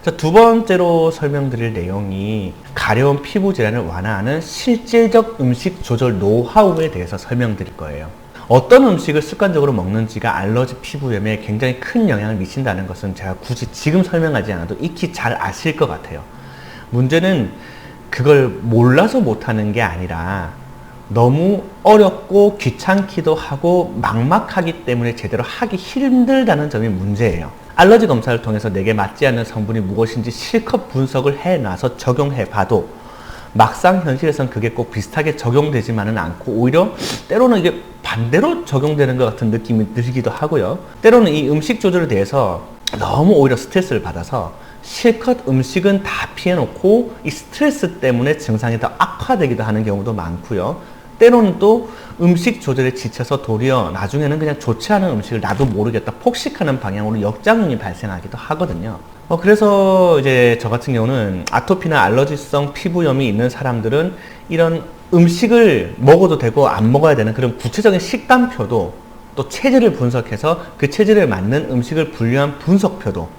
자, 두 번째로 설명드릴 내용이 가려운 피부 질환을 완화하는 실질적 음식 조절 노하우에 대해서 설명드릴 거예요. 어떤 음식을 습관적으로 먹는지가 알러지 피부염에 굉장히 큰 영향을 미친다는 것은 제가 굳이 지금 설명하지 않아도 익히 잘 아실 것 같아요. 문제는 그걸 몰라서 못하는 게 아니라 너무 어렵고 귀찮기도 하고 막막하기 때문에 제대로 하기 힘들다는 점이 문제예요. 알러지 검사를 통해서 내게 맞지 않는 성분이 무엇인지 실컷 분석을 해놔서 적용해 봐도 막상 현실에선 그게 꼭 비슷하게 적용되지만은 않고 오히려 때로는 이게 반대로 적용되는 것 같은 느낌이 들기도 하고요. 때로는 이 음식 조절에 대해서 너무 오히려 스트레스를 받아서 실컷 음식은 다 피해놓고 이 스트레스 때문에 증상이 더 악화되기도 하는 경우도 많고요. 때로는 또 음식 조절에 지쳐서 도리어 나중에는 그냥 좋지 않은 음식을 나도 모르겠다 폭식하는 방향으로 역작용이 발생하기도 하거든요. 그래서 이제 저 같은 경우는 아토피나 알러지성 피부염이 있는 사람들은 이런 음식을 먹어도 되고 안 먹어야 되는 그런 구체적인 식단표도 또 체질을 분석해서 그 체질에 맞는 음식을 분류한 분석표도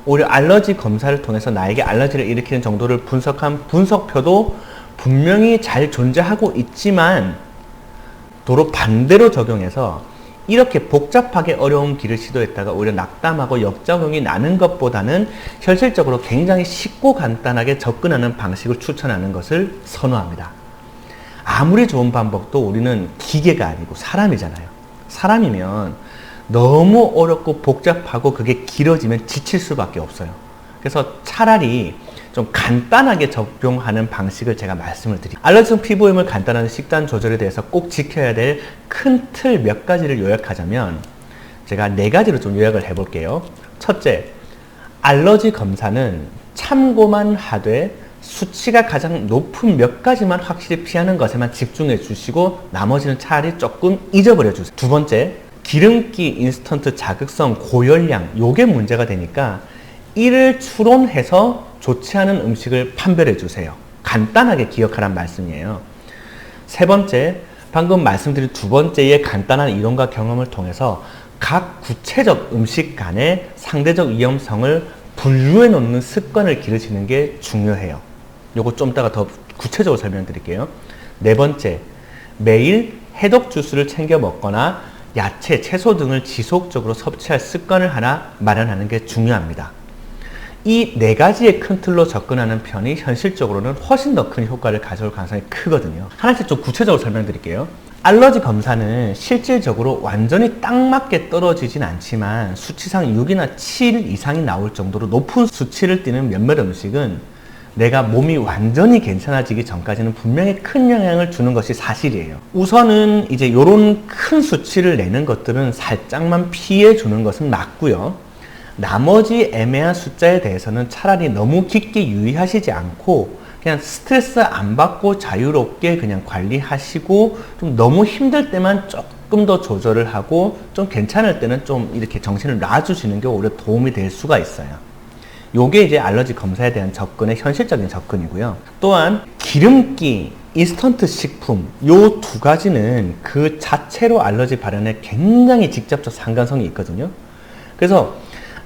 오히려 알러지 검사를 통해서 나에게 알러지를 일으키는 정도를 분석한 분석표도 분명히 잘 존재하고 있지만 도로 반대로 적용해서 이렇게 복잡하게 어려운 길을 시도했다가 오히려 낙담하고 역작용이 나는 것보다는 현실적으로 굉장히 쉽고 간단하게 접근하는 방식을 추천하는 것을 선호합니다. 아무리 좋은 방법도 우리는 기계가 아니고 사람이잖아요. 사람이면 너무 어렵고 복잡하고 그게 길어지면 지칠 수밖에 없어요. 그래서 차라리 좀 간단하게 적용하는 방식을 제가 말씀을 드릴게요. 알러지성 피부염을 간단한 식단 조절에 대해서 꼭 지켜야 될 큰 틀 몇 가지를 요약하자면 제가 4가지로 좀 요약을 해볼게요. 첫째, 알러지 검사는 참고만 하되 수치가 가장 높은 몇 가지만 확실히 피하는 것에만 집중해 주시고 나머지는 차라리 조금 잊어버려 주세요. 두 번째, 기름기, 인스턴트, 자극성, 고열량 요게 문제가 되니까 이를 추론해서 좋지 않은 음식을 판별해 주세요. 간단하게 기억하란 말씀이에요. 세 번째, 방금 말씀드린 두 번째의 간단한 이론과 경험을 통해서 각 구체적 음식 간의 상대적 위험성을 분류해 놓는 습관을 기르시는 게 중요해요. 요거 좀 이따가 더 구체적으로 설명드릴게요. 네 번째, 매일 해독 주스를 챙겨 먹거나 야채, 채소 등을 지속적으로 섭취할 습관을 하나 마련하는 게 중요합니다. 이 4가지의 큰 틀로 접근하는 편이 현실적으로는 훨씬 더 큰 효과를 가져올 가능성이 크거든요. 하나씩 좀 구체적으로 설명드릴게요. 알러지 검사는 실질적으로 완전히 딱 맞게 떨어지진 않지만 수치상 6이나 7 이상이 나올 정도로 높은 수치를 띠는 몇몇 음식은 내가 몸이 완전히 괜찮아지기 전까지는 분명히 큰 영향을 주는 것이 사실이에요. 우선은 이제 이런 큰 수치를 내는 것들은 살짝만 피해 주는 것은 맞고요. 나머지 애매한 숫자에 대해서는 차라리 너무 깊게 유의하시지 않고 그냥 스트레스 안 받고 자유롭게 그냥 관리하시고 좀 너무 힘들 때만 조금 더 조절을 하고 좀 괜찮을 때는 좀 이렇게 정신을 놔주시는 게 오히려 도움이 될 수가 있어요. 요게 이제 알러지 검사에 대한 접근의 현실적인 접근이고요. 또한 기름기, 인스턴트 식품 요 2가지는 그 자체로 알러지 발현에 굉장히 직접적 상관성이 있거든요. 그래서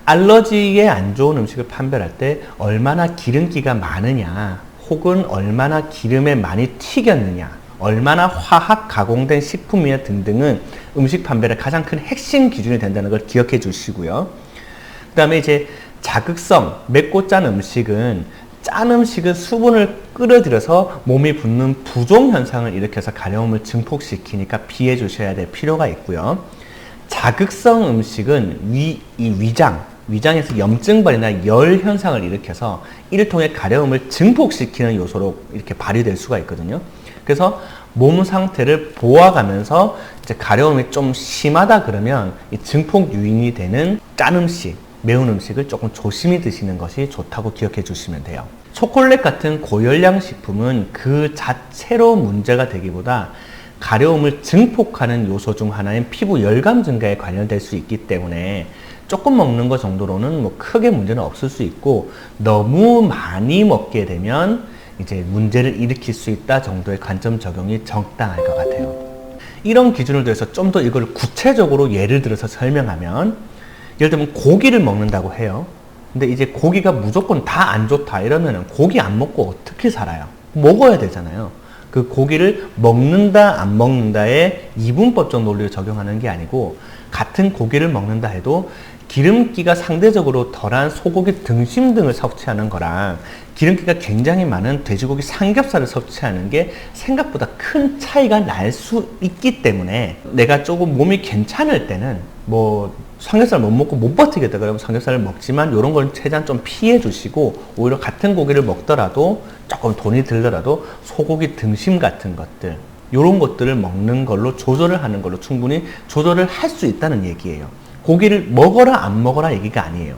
알러지에 안 좋은 음식을 판별할 때 얼마나 기름기가 많으냐 혹은 얼마나 기름에 많이 튀겼느냐 얼마나 화학 가공된 식품이냐 등등은 음식 판별의 가장 큰 핵심 기준이 된다는 걸 기억해 주시고요. 그 다음에 이제 자극성, 맵고 짠 음식은 짠 음식은 수분을 끌어들여서 몸이 붓는 부종 현상을 일으켜서 가려움을 증폭시키니까 피해 주셔야 될 필요가 있고요. 자극성 음식은 위장에서 염증발이나 열 현상을 일으켜서 이를 통해 가려움을 증폭시키는 요소로 이렇게 발휘될 수가 있거든요. 그래서 몸 상태를 보아가면서 이제 가려움이 좀 심하다 그러면 이 증폭 요인이 되는 짠 음식, 매운 음식을 조금 조심히 드시는 것이 좋다고 기억해 주시면 돼요. 초콜릿 같은 고열량 식품은 그 자체로 문제가 되기보다 가려움을 증폭하는 요소 중 하나인 피부 열감 증가에 관련될 수 있기 때문에 조금 먹는 것 정도로는 뭐 크게 문제는 없을 수 있고 너무 많이 먹게 되면 이제 문제를 일으킬 수 있다 정도의 관점 적용이 적당할 것 같아요. 이런 기준을 들어서 좀 더 이걸 구체적으로 예를 들어서 설명하면 예를 들면 고기를 먹는다고 해요. 근데 이제 고기가 무조건 다 안 좋다 이러면은 고기 안 먹고 어떻게 살아요? 먹어야 되잖아요. 그 고기를 먹는다 안 먹는다에 이분법적 논리를 적용하는 게 아니고, 같은 고기를 먹는다 해도 기름기가 상대적으로 덜한 소고기 등심 등을 섭취하는 거랑 기름기가 굉장히 많은 돼지고기 삼겹살을 섭취하는 게 생각보다 큰 차이가 날 수 있기 때문에, 내가 조금 몸이 괜찮을 때는 뭐 삼겹살 못 먹고 못 버티겠다 그러면 삼겹살을 먹지만, 이런 걸 최대한 좀 피해 주시고, 오히려 같은 고기를 먹더라도 조금 돈이 들더라도 소고기 등심 같은 것들, 이런 것들을 먹는 걸로 조절을 하는 걸로 충분히 조절을 할 수 있다는 얘기예요. 고기를 먹어라 안 먹어라 얘기가 아니에요.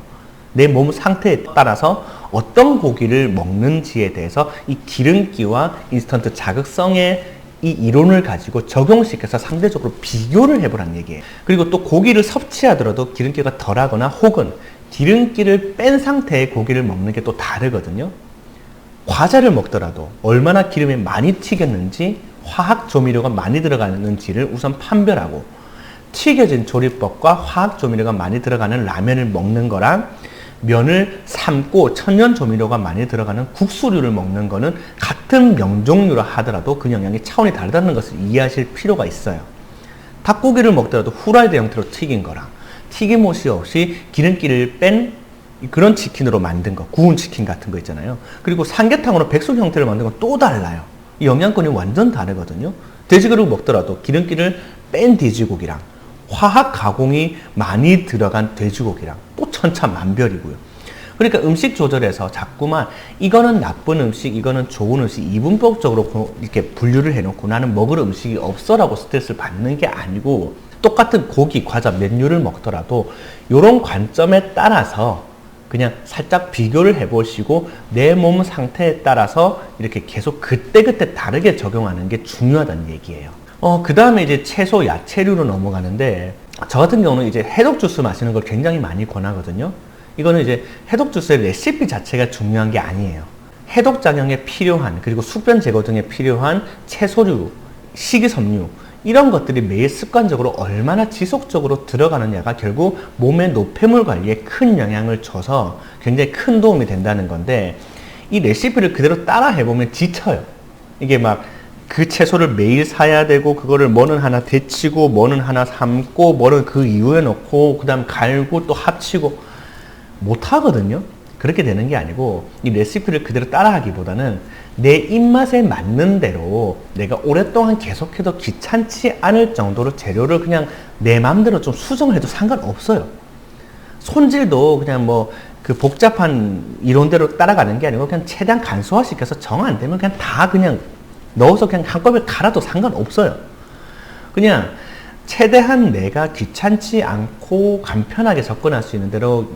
내 몸 상태에 따라서 어떤 고기를 먹는지에 대해서 이 기름기와 인스턴트 자극성의 이 이론을 가지고 적용시켜서 상대적으로 비교를 해보라는 얘기예요. 그리고 또 고기를 섭취하더라도 기름기가 덜하거나 혹은 기름기를 뺀 상태의 고기를 먹는 게 또 다르거든요. 과자를 먹더라도 얼마나 기름에 많이 튀겼는지, 화학 조미료가 많이 들어가는지를 우선 판별하고, 튀겨진 조리법과 화학 조미료가 많이 들어가는 라면을 먹는 거랑 면을 삶고 천연 조미료가 많이 들어가는 국수류를 먹는 거는 같은 명종류라 하더라도 그 영양이 차원이 다르다는 것을 이해하실 필요가 있어요. 닭고기를 먹더라도 후라이드 형태로 튀긴 거랑 튀김옷이 없이 기름기를 뺀 그런 치킨으로 만든 거, 구운 치킨 같은 거 있잖아요. 그리고 삼계탕으로 백숙 형태를 만든 건 또 달라요. 이 영양권이 완전 다르거든요. 돼지고기를 먹더라도 기름기를 뺀 돼지고기랑 화학 가공이 많이 들어간 돼지고기랑 또 천차만별이고요. 그러니까 음식 조절에서 자꾸만 이거는 나쁜 음식, 이거는 좋은 음식, 이분법적으로 이렇게 분류를 해놓고 나는 먹을 음식이 없어라고 스트레스를 받는 게 아니고, 똑같은 고기, 과자, 메뉴를 먹더라도 이런 관점에 따라서 그냥 살짝 비교를 해보시고 내 몸 상태에 따라서 이렇게 계속 그때그때 다르게 적용하는 게 중요하다는 얘기예요. 그 다음에 이제 채소, 야채류로 넘어가는데, 저 같은 경우는 이제 해독 주스 마시는 걸 굉장히 많이 권하거든요. 이거는 이제 해독 주스의 레시피 자체가 중요한 게 아니에요. 해독 작용에 필요한, 그리고 숙변 제거 등에 필요한 채소류, 식이섬유, 이런 것들이 매일 습관적으로 얼마나 지속적으로 들어가느냐가 결국 몸의 노폐물 관리에 큰 영향을 줘서 굉장히 큰 도움이 된다는 건데, 이 레시피를 그대로 따라 해보면 지쳐요. 이게 막 그 채소를 매일 사야 되고, 그거를 뭐는 하나 데치고, 뭐는 하나 삶고, 뭐는 그 이후에 넣고, 그 다음 갈고 또 합치고, 못 하거든요. 그렇게 되는 게 아니고, 이 레시피를 그대로 따라 하기보다는 내 입맛에 맞는 대로 내가 오랫동안 계속해도 귀찮지 않을 정도로 재료를 그냥 내 마음대로 좀 수정을 해도 상관없어요. 손질도 그냥 뭐 그 복잡한 이론대로 따라가는 게 아니고, 그냥 최대한 간소화시켜서 정 안 되면 그냥 다 그냥 넣어서 그냥 한꺼번에 갈아도 상관없어요. 그냥 최대한 내가 귀찮지 않고 간편하게 접근할 수 있는 대로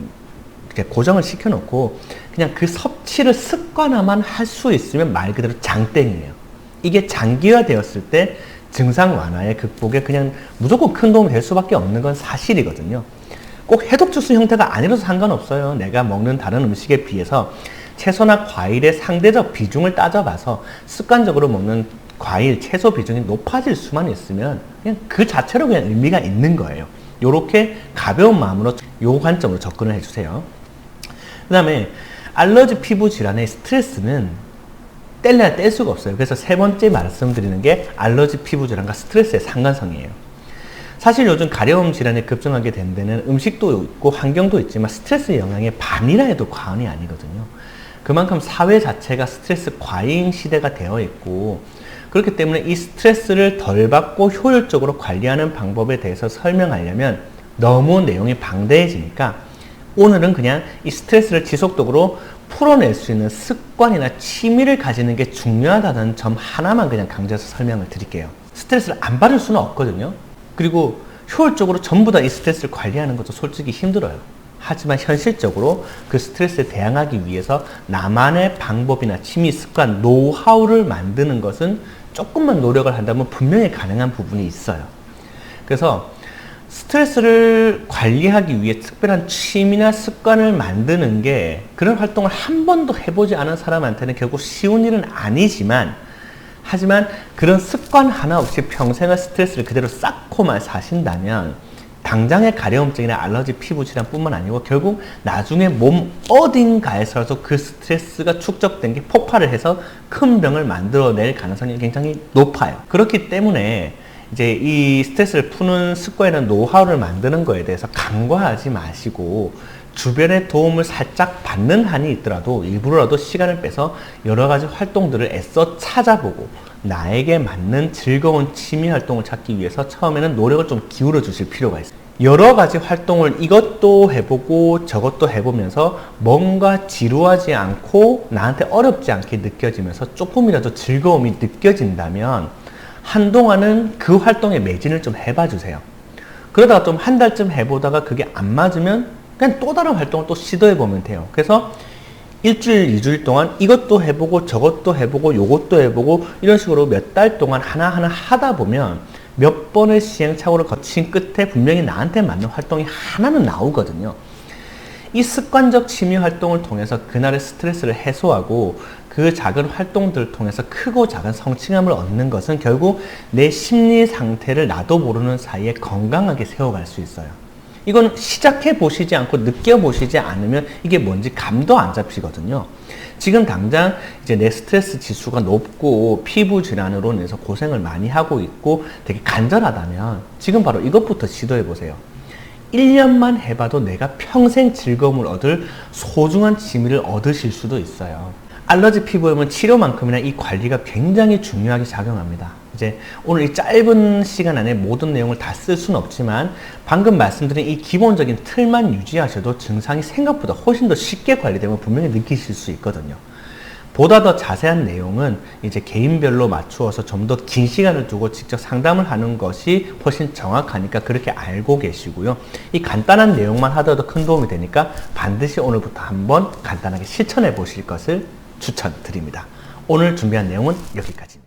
이렇게 고정을 시켜놓고 그냥 그 섭취를 습관화만 할 수 있으면 말 그대로 장땡이에요. 이게 장기화되었을 때 증상 완화에 극복에 그냥 무조건 큰 도움이 될 수밖에 없는 건 사실이거든요. 꼭 해독 주스 형태가 아니라도 상관없어요. 내가 먹는 다른 음식에 비해서 채소나 과일의 상대적 비중을 따져봐서 습관적으로 먹는 과일, 채소 비중이 높아질 수만 있으면 그냥 그 자체로 그냥 의미가 있는 거예요. 요렇게 가벼운 마음으로 요 관점으로 접근을 해주세요. 그 다음에 알러지 피부 질환의 스트레스는 뗄래야 뗄 수가 없어요. 그래서 세 번째 말씀드리는 게 알러지 피부 질환과 스트레스의 상관성이에요. 사실 요즘 가려움 질환이 급증하게 된 데는 음식도 있고 환경도 있지만 스트레스 영향의 반이라 해도 과언이 아니거든요. 그만큼 사회 자체가 스트레스 과잉 시대가 되어 있고, 그렇기 때문에 이 스트레스를 덜 받고 효율적으로 관리하는 방법에 대해서 설명하려면 너무 내용이 방대해지니까 오늘은 그냥 이 스트레스를 지속적으로 풀어낼 수 있는 습관이나 취미를 가지는 게 중요하다는 점 하나만 그냥 강조해서 설명을 드릴게요. 스트레스를 안 받을 수는 없거든요. 그리고 효율적으로 전부 다 이 스트레스를 관리하는 것도 솔직히 힘들어요. 하지만 현실적으로 그 스트레스에 대항하기 위해서 나만의 방법이나 취미, 습관, 노하우를 만드는 것은 조금만 노력을 한다면 분명히 가능한 부분이 있어요. 그래서 스트레스를 관리하기 위해 특별한 취미나 습관을 만드는 게, 그런 활동을 한 번도 해보지 않은 사람한테는 결국 쉬운 일은 아니지만, 하지만 그런 습관 하나 없이 평생을 스트레스를 그대로 쌓고만 사신다면 당장의 가려움증이나 알러지 피부 질환뿐만 아니고 결국 나중에 몸 어딘가에서라도 그 스트레스가 축적된 게 폭발을 해서 큰 병을 만들어낼 가능성이 굉장히 높아요. 그렇기 때문에 이제 이 스트레스를 푸는 습관이나 노하우를 만드는 거에 대해서 간과하지 마시고 주변의 도움을 살짝 받는 한이 있더라도 일부러라도 시간을 빼서 여러 가지 활동들을 애써 찾아보고 나에게 맞는 즐거운 취미 활동을 찾기 위해서 처음에는 노력을 좀 기울여 주실 필요가 있어요. 여러 가지 활동을 이것도 해보고 저것도 해보면서 뭔가 지루하지 않고 나한테 어렵지 않게 느껴지면서 조금이라도 즐거움이 느껴진다면 한동안은 그 활동에 매진을 좀 해봐 주세요. 그러다가 좀 한 달쯤 해보다가 그게 안 맞으면 그냥 또 다른 활동을 또 시도해 보면 돼요. 그래서 일주일, 2주일 동안 이것도 해보고 저것도 해보고 요것도 해보고 이런 식으로 몇 달 동안 하나하나 하다 보면 몇 번의 시행착오를 거친 끝에 분명히 나한테 맞는 활동이 하나는 나오거든요. 이 습관적 취미 활동을 통해서 그날의 스트레스를 해소하고 그 작은 활동들을 통해서 크고 작은 성취감을 얻는 것은 결국 내 심리 상태를 나도 모르는 사이에 건강하게 세워갈 수 있어요. 이건 시작해 보시지 않고 느껴보시지 않으면 이게 뭔지 감도 안 잡히거든요. 지금 당장 이제 내 스트레스 지수가 높고 피부 질환으로 인해서 고생을 많이 하고 있고 되게 간절하다면 지금 바로 이것부터 시도해 보세요. 1년만 해봐도 내가 평생 즐거움을 얻을 소중한 취미를 얻으실 수도 있어요. 알러지 피부염은 치료만큼이나 이 관리가 굉장히 중요하게 작용합니다. 이제 오늘 이 짧은 시간 안에 모든 내용을 다 쓸 수는 없지만 방금 말씀드린 이 기본적인 틀만 유지하셔도 증상이 생각보다 훨씬 더 쉽게 관리되면 분명히 느끼실 수 있거든요. 보다 더 자세한 내용은 이제 개인별로 맞추어서 좀 더 긴 시간을 두고 직접 상담을 하는 것이 훨씬 정확하니까 그렇게 알고 계시고요. 이 간단한 내용만 하더라도 큰 도움이 되니까 반드시 오늘부터 한번 간단하게 실천해 보실 것을 추천드립니다. 오늘 준비한 내용은 여기까지입니다.